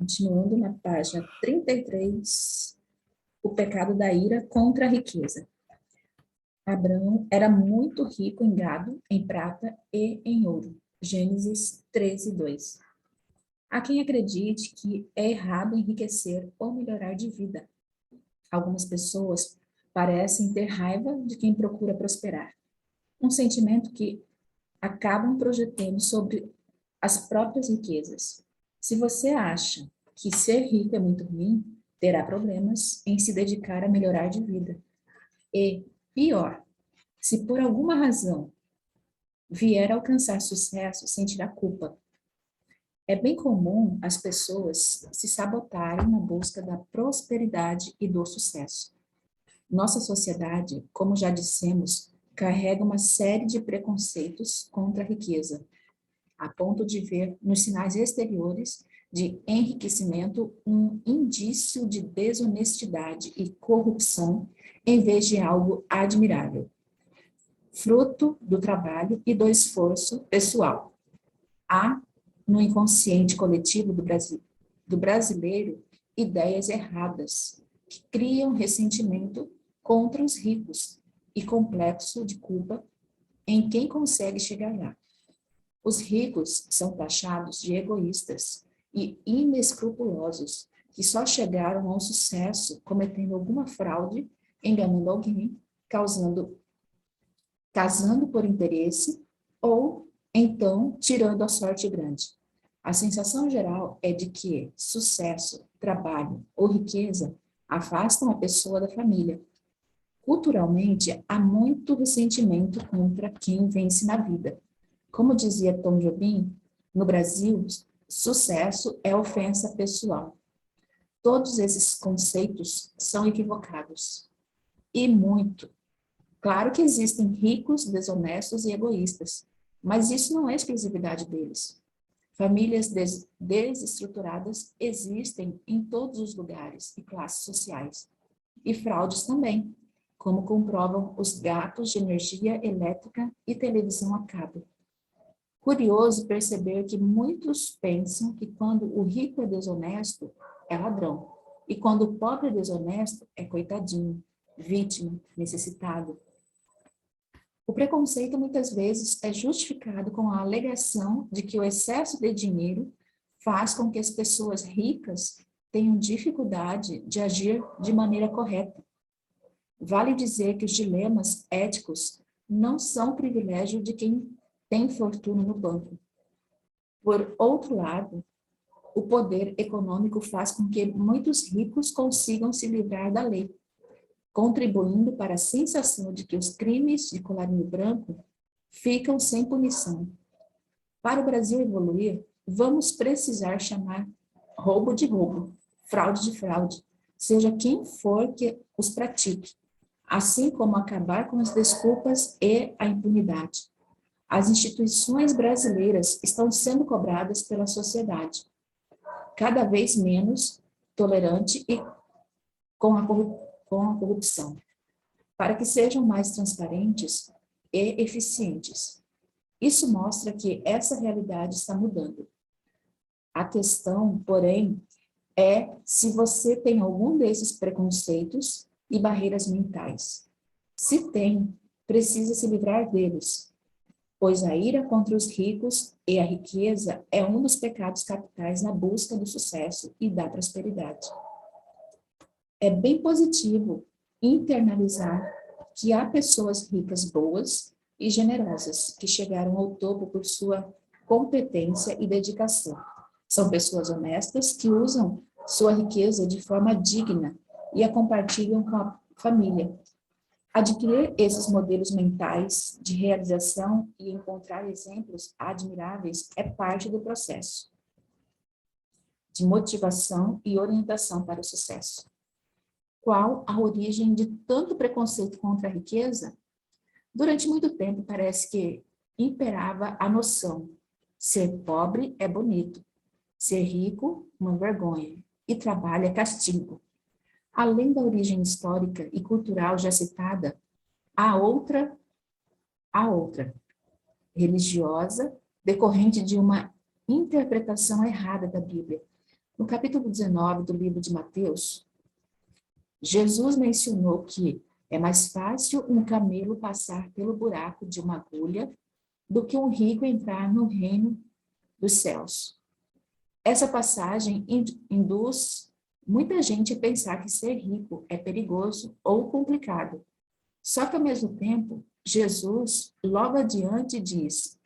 Continuando na página 33, o pecado da ira contra a riqueza. Abraão era muito rico em gado, em prata e em ouro. Gênesis 13, 2. Há quem acredite que é errado enriquecer ou melhorar de vida. Algumas pessoas parecem ter raiva de quem procura prosperar. Um sentimento que acabam projetando sobre as próprias riquezas. Se você acha que ser rico é muito ruim, terá problemas em se dedicar a melhorar de vida. E, pior, se por alguma razão vier a alcançar sucesso, sentirá culpa. É bem comum as pessoas se sabotarem na busca da prosperidade e do sucesso. Nossa sociedade, como já dissemos, carrega uma série de preconceitos contra a riqueza, a ponto de ver nos sinais exteriores de enriquecimento um indício de desonestidade e corrupção, em vez de algo admirável, fruto do trabalho e do esforço pessoal. Há, no inconsciente coletivo do brasileiro, ideias erradas que criam ressentimento contra os ricos e complexo de culpa em quem consegue chegar lá. Os ricos são taxados de egoístas e inescrupulosos, que só chegaram ao sucesso cometendo alguma fraude, enganando alguém, casando por interesse ou, então, tirando a sorte grande. A sensação geral é de que sucesso, trabalho ou riqueza afastam a pessoa da família. Culturalmente, há muito ressentimento contra quem vence na vida. Como dizia Tom Jobim, no Brasil, sucesso é ofensa pessoal. Todos esses conceitos são equivocados. E muito. Claro que existem ricos, desonestos e egoístas, mas isso não é exclusividade deles. Famílias desestruturadas existem em todos os lugares e classes sociais. E fraudes também, como comprovam os gatos de energia elétrica e televisão a cabo. Curioso perceber que muitos pensam que quando o rico é desonesto, é ladrão, e quando o pobre é desonesto, é coitadinho, vítima, necessitado. O preconceito muitas vezes é justificado com a alegação de que o excesso de dinheiro faz com que as pessoas ricas tenham dificuldade de agir de maneira correta. Vale dizer que os dilemas éticos não são privilégio de quem tem fortuna no banco. Por outro lado, o poder econômico faz com que muitos ricos consigam se livrar da lei, contribuindo para a sensação de que os crimes de colarinho branco ficam sem punição. Para o Brasil evoluir, vamos precisar chamar roubo de roubo, fraude de fraude, seja quem for que os pratique, assim como acabar com as desculpas e a impunidade. As instituições brasileiras estão sendo cobradas pela sociedade, cada vez menos tolerante e com a corrupção, para que sejam mais transparentes e eficientes. Isso mostra que essa realidade está mudando. A questão, porém, é se você tem algum desses preconceitos e barreiras mentais. Se tem, precisa se livrar deles, pois a ira contra os ricos e a riqueza é um dos pecados capitais na busca do sucesso e da prosperidade. É bem positivo internalizar que há pessoas ricas boas e generosas que chegaram ao topo por sua competência e dedicação. São pessoas honestas que usam sua riqueza de forma digna e a compartilham com a família. Adquirir esses modelos mentais de realização e encontrar exemplos admiráveis é parte do processo de motivação e orientação para o sucesso. Qual a origem de tanto preconceito contra a riqueza? Durante muito tempo parece que imperava a noção: ser pobre é bonito, ser rico, uma vergonha, e trabalho é castigo. Além da origem histórica e cultural já citada, há outra religiosa, decorrente de uma interpretação errada da Bíblia. No capítulo 19 do livro de Mateus, Jesus mencionou que é mais fácil um camelo passar pelo buraco de uma agulha do que um rico entrar no reino dos céus. Essa passagem induz muita gente a pensar que ser rico é perigoso ou complicado. Só que, ao mesmo tempo, Jesus, logo adiante, diz: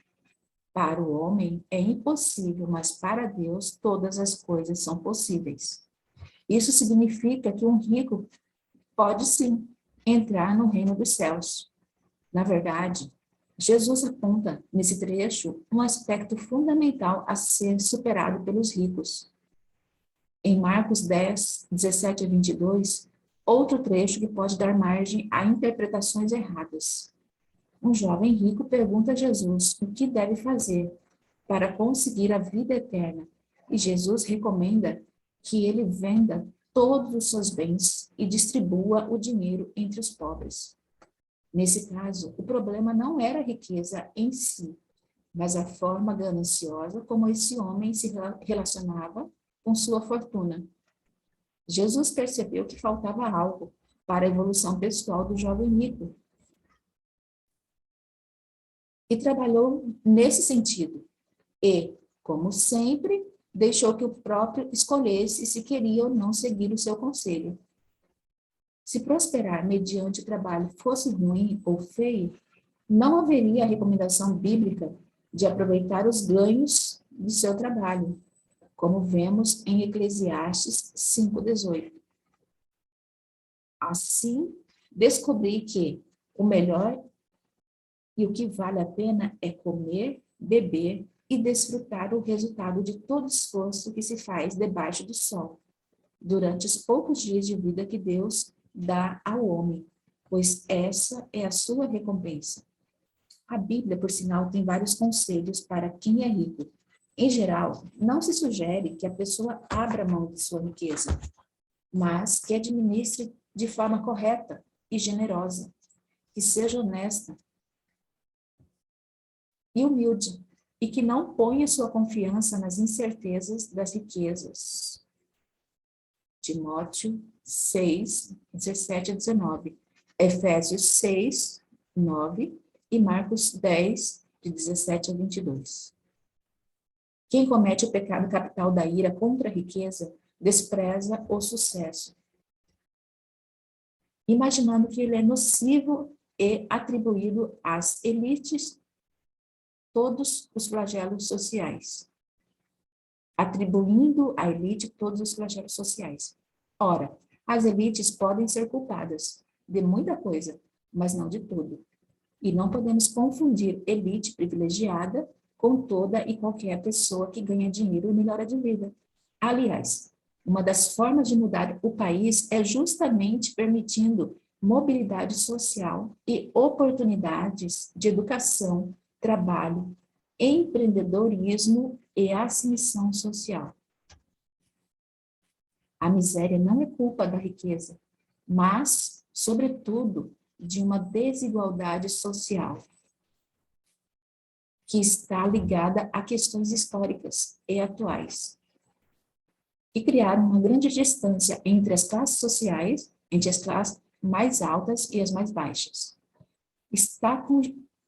para o homem é impossível, mas para Deus todas as coisas são possíveis. Isso significa que um rico pode sim entrar no reino dos céus. Na verdade, Jesus aponta nesse trecho um aspecto fundamental a ser superado pelos ricos. Em Marcos 10, 17 a 22, outro trecho que pode dar margem a interpretações erradas. Um jovem rico pergunta a Jesus o que deve fazer para conseguir a vida eterna, e Jesus recomenda que ele venda todos os seus bens e distribua o dinheiro entre os pobres. Nesse caso, o problema não era a riqueza em si, mas a forma gananciosa como esse homem se relacionava com sua fortuna. Jesus percebeu que faltava algo para a evolução pessoal do jovem rico e trabalhou nesse sentido. E, como sempre, deixou que o próprio escolhesse se queria ou não seguir o seu conselho. Se prosperar mediante o trabalho fosse ruim ou feio, não haveria a recomendação bíblica de aproveitar os ganhos de seu trabalho, como vemos em Eclesiastes 5:18. Assim, descobri que o melhor e o que vale a pena é comer, beber e desfrutar o resultado de todo esforço que se faz debaixo do sol, durante os poucos dias de vida que Deus dá ao homem, pois essa é a sua recompensa. A Bíblia, por sinal, tem vários conselhos para quem é rico. Em geral, não se sugere que a pessoa abra mão de sua riqueza, mas que administre de forma correta e generosa, que seja honesta e humilde, e que não ponha sua confiança nas incertezas das riquezas. Timóteo 6, 17 a 19, Efésios 6, 9 e Marcos 10, de 17 a 22. Quem comete o pecado capital da ira contra a riqueza despreza o sucesso, imaginando que ele é nocivo e atribuído às elites todos os flagelos sociais. Atribuindo à elite todos os flagelos sociais. Ora, as elites podem ser culpadas de muita coisa, mas não de tudo. E não podemos confundir elite privilegiada com toda e qualquer pessoa que ganha dinheiro e melhora de vida. Aliás, uma das formas de mudar o país é justamente permitindo mobilidade social e oportunidades de educação, trabalho, empreendedorismo e ascensão social. A miséria não é culpa da riqueza, mas, sobretudo, de uma desigualdade social que está ligada a questões históricas e atuais, e criar uma grande distância entre as classes sociais, entre as classes mais altas e as mais baixas.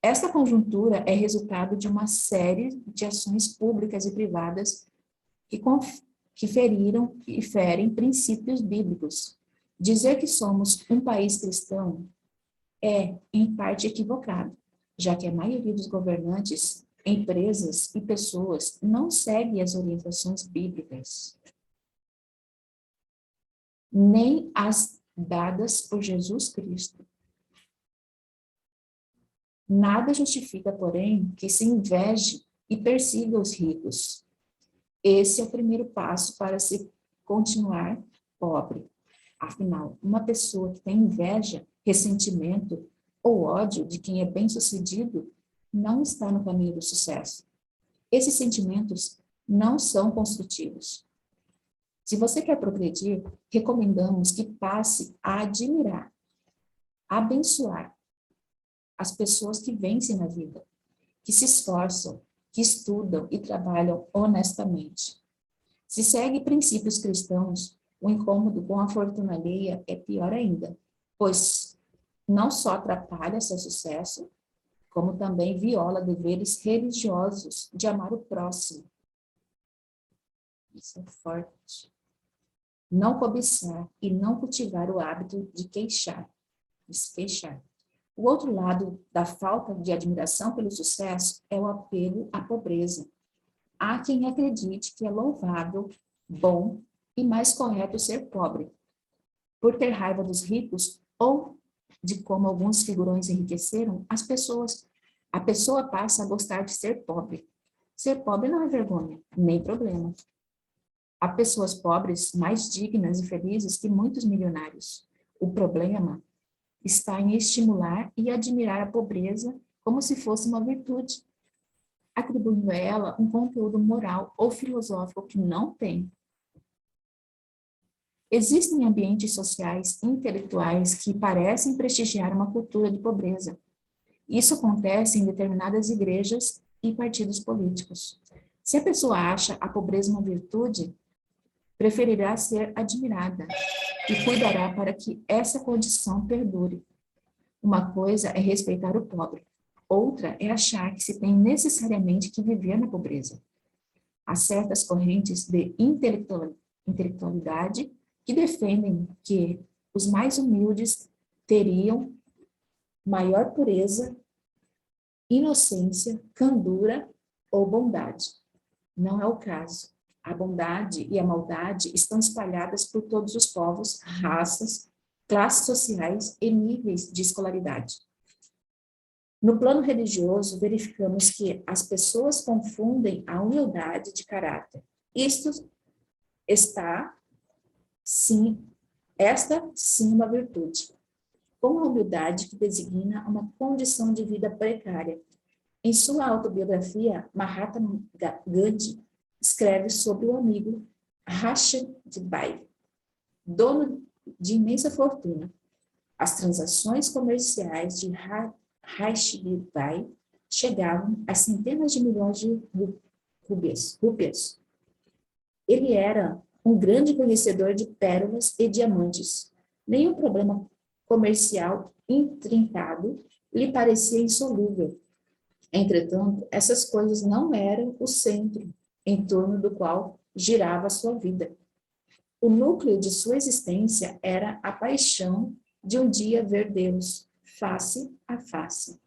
Esta conjuntura é resultado de uma série de ações públicas e privadas que feriram e ferem princípios bíblicos. Dizer que somos um país cristão é, em parte, equivocado, já que a maioria dos governantes, empresas e pessoas não segue as orientações bíblicas, nem as dadas por Jesus Cristo. Nada justifica, porém, que se inveje e persiga os ricos. Esse é o primeiro passo para se continuar pobre. Afinal, uma pessoa que tem inveja, ressentimento ou ódio de quem é bem-sucedido não está no caminho do sucesso. Esses sentimentos não são construtivos. Se você quer progredir, recomendamos que passe a admirar, abençoar as pessoas que vencem na vida, que se esforçam, que estudam e trabalham honestamente. Se segue princípios cristãos, o incômodo com a fortuna alheia é pior ainda, pois não só atrapalha seu sucesso, como também viola deveres religiosos de amar o próximo. Isso é forte. Não cobiçar e não cultivar o hábito de se queixar. O outro lado da falta de admiração pelo sucesso é o apego à pobreza. Há quem acredite que é louvável, bom e mais correto ser pobre, por ter raiva dos ricos ou de como alguns figurões enriqueceram, a pessoa passa a gostar de ser pobre. Ser pobre não é vergonha, nem problema. Há pessoas pobres mais dignas e felizes que muitos milionários. O problema está em estimular e admirar a pobreza como se fosse uma virtude, atribuindo a ela um conteúdo moral ou filosófico que não tem. Existem ambientes sociais e intelectuais que parecem prestigiar uma cultura de pobreza. Isso acontece em determinadas igrejas e partidos políticos. Se a pessoa acha a pobreza uma virtude, preferirá ser admirada e cuidará para que essa condição perdure. Uma coisa é respeitar o pobre, outra é achar que se tem necessariamente que viver na pobreza. Há certas correntes de intelectualidade que defendem que os mais humildes teriam maior pureza, inocência, candura ou bondade. Não é o caso. A bondade e a maldade estão espalhadas por todos os povos, raças, classes sociais e níveis de escolaridade. No plano religioso, verificamos que as pessoas confundem a humildade de caráter. Esta sim, uma virtude, com a humildade que designa uma condição de vida precária. Em sua autobiografia, Mahatma Gandhi escreve sobre o amigo Rashid Bai, dono de imensa fortuna. As transações comerciais de Rashid Bai chegavam a centenas de milhões de rúpias. Ele era um grande conhecedor de pérolas e diamantes. Nenhum problema comercial intrincado lhe parecia insolúvel. Entretanto, essas coisas não eram o centro em torno do qual girava a sua vida. O núcleo de sua existência era a paixão de um dia ver Deus, face a face.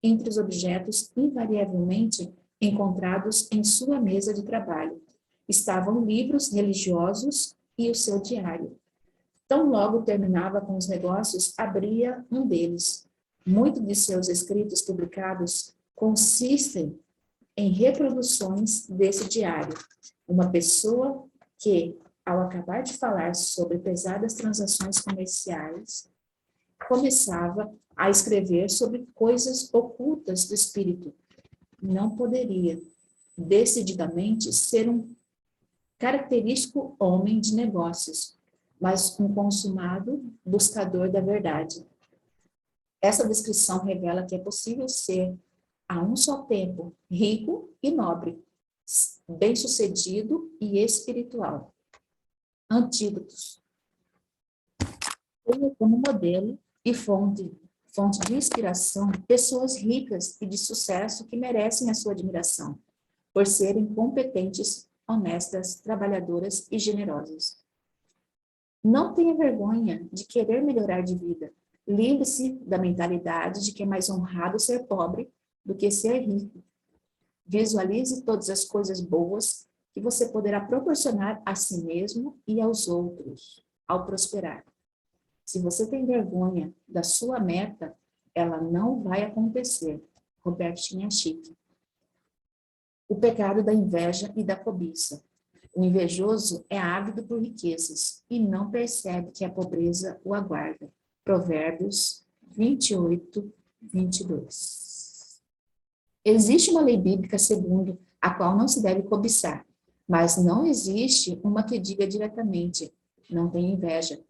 Entre os objetos invariavelmente encontrados em sua mesa de trabalho estavam livros religiosos e o seu diário. Tão logo terminava com os negócios, abria um deles. Muitos de seus escritos publicados consistem em reproduções desse diário. Uma pessoa que, ao acabar de falar sobre pesadas transações comerciais, começava a escrever sobre coisas ocultas do espírito. Não poderia, decididamente, ser um característico homem de negócios, mas um consumado buscador da verdade. Essa descrição revela que é possível ser, a um só tempo, rico e nobre, bem-sucedido e espiritual. Antídotos. Tenha como modelo e fonte de inspiração pessoas ricas e de sucesso que merecem a sua admiração, por serem competentes, honestas, trabalhadoras e generosas. Não tenha vergonha de querer melhorar de vida. Livre-se da mentalidade de que é mais honrado ser pobre do que ser rico. Visualize todas as coisas boas que você poderá proporcionar a si mesmo e aos outros ao prosperar. Se você tem vergonha da sua meta, ela não vai acontecer. Roberto Chiniachik. O pecado da inveja e da cobiça. O invejoso é ávido por riquezas e não percebe que a pobreza o aguarda. Provérbios 28, 22. Existe uma lei bíblica segundo a qual não se deve cobiçar, mas não existe uma que diga diretamente, não tenha inveja.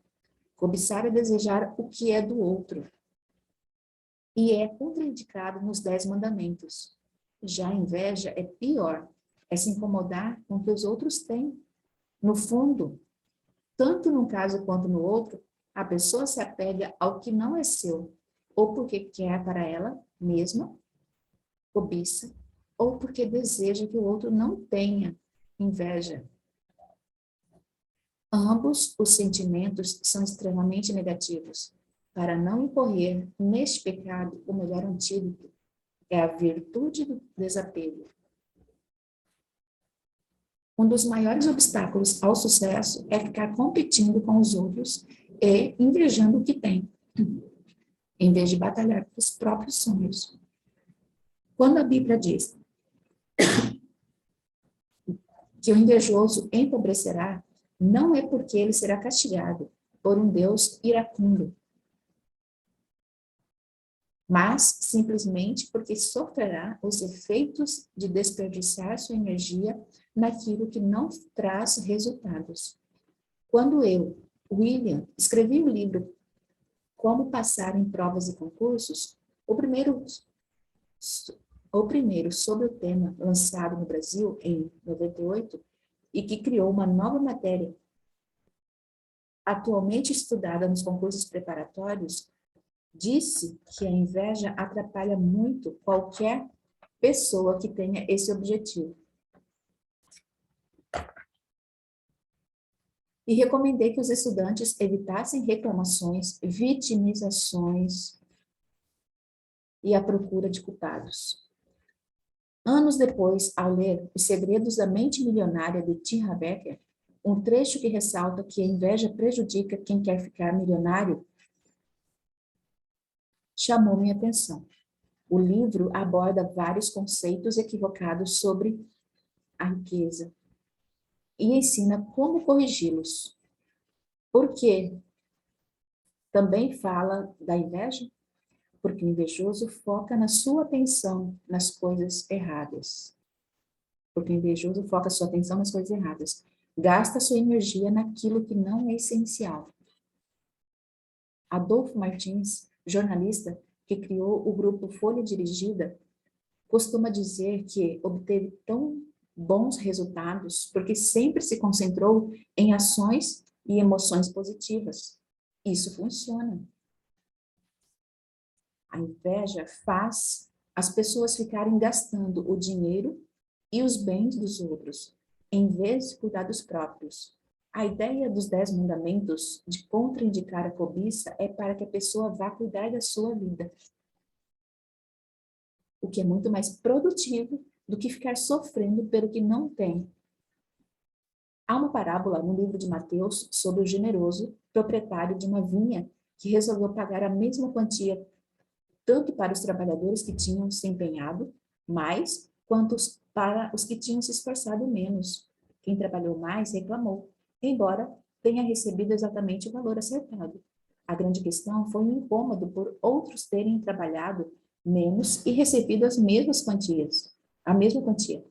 Cobiçar é desejar o que é do outro. E é contraindicado nos 10 mandamentos. Já a inveja é pior. é se incomodar com o que os outros têm. No fundo, tanto num caso quanto no outro, a pessoa se apega ao que não é seu, ou porque quer para ela mesma, cobiça, ou porque deseja que o outro não tenha, inveja. Ambos os sentimentos são extremamente negativos. Para não incorrer neste pecado, o melhor antídoto é a virtude do desapego. Um dos maiores obstáculos ao sucesso é ficar competindo com os outros e invejando o que tem, em vez de batalhar pelos próprios sonhos. Quando a Bíblia diz que o invejoso empobrecerá, não é porque ele será castigado por um Deus iracundo, mas simplesmente porque sofrerá os efeitos de desperdiçar sua energia naquilo que não traz resultados. Quando eu, William, escrevi o livro Como Passar em Provas e Concursos, o primeiro sobre o tema, lançado no Brasil em 98, e que criou uma nova matéria atualmente estudada nos concursos preparatórios, disse que a inveja atrapalha muito qualquer pessoa que tenha esse objetivo. E recomendei que os estudantes evitassem reclamações, vitimizações e a procura de culpados. Anos depois, ao ler Os Segredos da Mente Milionária de Tim Habecker, um trecho que ressalta que a inveja prejudica quem quer ficar milionário, chamou minha atenção. O livro aborda vários conceitos equivocados sobre a riqueza e ensina como corrigi-los. Por quê? Também fala da inveja? Porque o invejoso foca na sua atenção nas coisas erradas. Porque o invejoso foca sua atenção nas coisas erradas. Gasta sua energia naquilo que não é essencial. Adolfo Martins, jornalista que criou o grupo Folha Dirigida, costuma dizer que obteve tão bons resultados porque sempre se concentrou em ações e emoções positivas. Isso funciona. A inveja faz as pessoas ficarem gastando o dinheiro e os bens dos outros, em vez de cuidar dos próprios. A ideia dos 10 mandamentos de contraindicar a cobiça é para que a pessoa vá cuidar da sua vida, o que é muito mais produtivo do que ficar sofrendo pelo que não tem. Há uma parábola no livro de Mateus sobre o generoso proprietário de uma vinha que resolveu pagar a mesma quantia tanto para os trabalhadores que tinham se empenhado mais, quanto para os que tinham se esforçado menos. Quem trabalhou mais reclamou, embora tenha recebido exatamente o valor acertado. A grande questão foi o incômodo por outros terem trabalhado menos e recebido as mesmas quantias, a mesma quantia.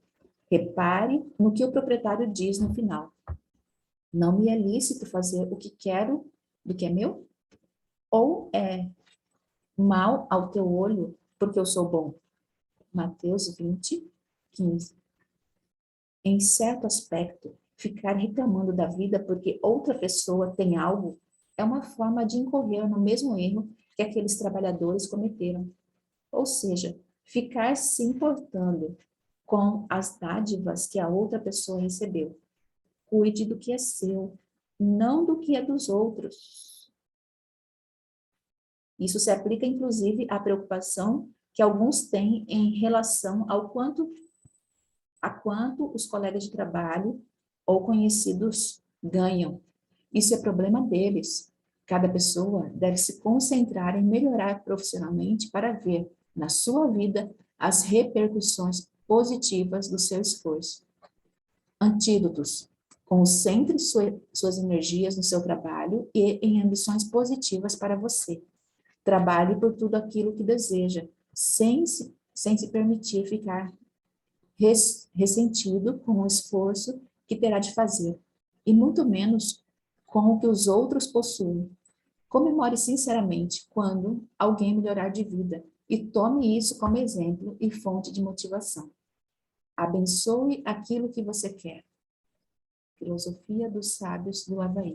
Repare no que o proprietário diz no final. Não me é lícito fazer o que quero do que é meu? Ou é mal ao teu olho, porque eu sou bom? Mateus 20, 15. Em certo aspecto, ficar reclamando da vida porque outra pessoa tem algo é uma forma de incorrer no mesmo erro que aqueles trabalhadores cometeram. Ou seja, ficar se importando com as dádivas que a outra pessoa recebeu. Cuide do que é seu, não do que é dos outros. Isso se aplica, inclusive, à preocupação que alguns têm em relação a quanto os colegas de trabalho ou conhecidos ganham. Isso é problema deles. Cada pessoa deve se concentrar em melhorar profissionalmente para ver, na sua vida, as repercussões positivas do seu esforço. Antídotos. Concentre suas energias no seu trabalho e em ambições positivas para você. Trabalhe por tudo aquilo que deseja, sem se permitir ficar ressentido com o esforço que terá de fazer, e muito menos com o que os outros possuem. Comemore sinceramente quando alguém melhorar de vida e tome isso como exemplo e fonte de motivação. Abençoe aquilo que você quer. Filosofia dos sábios do Havaí.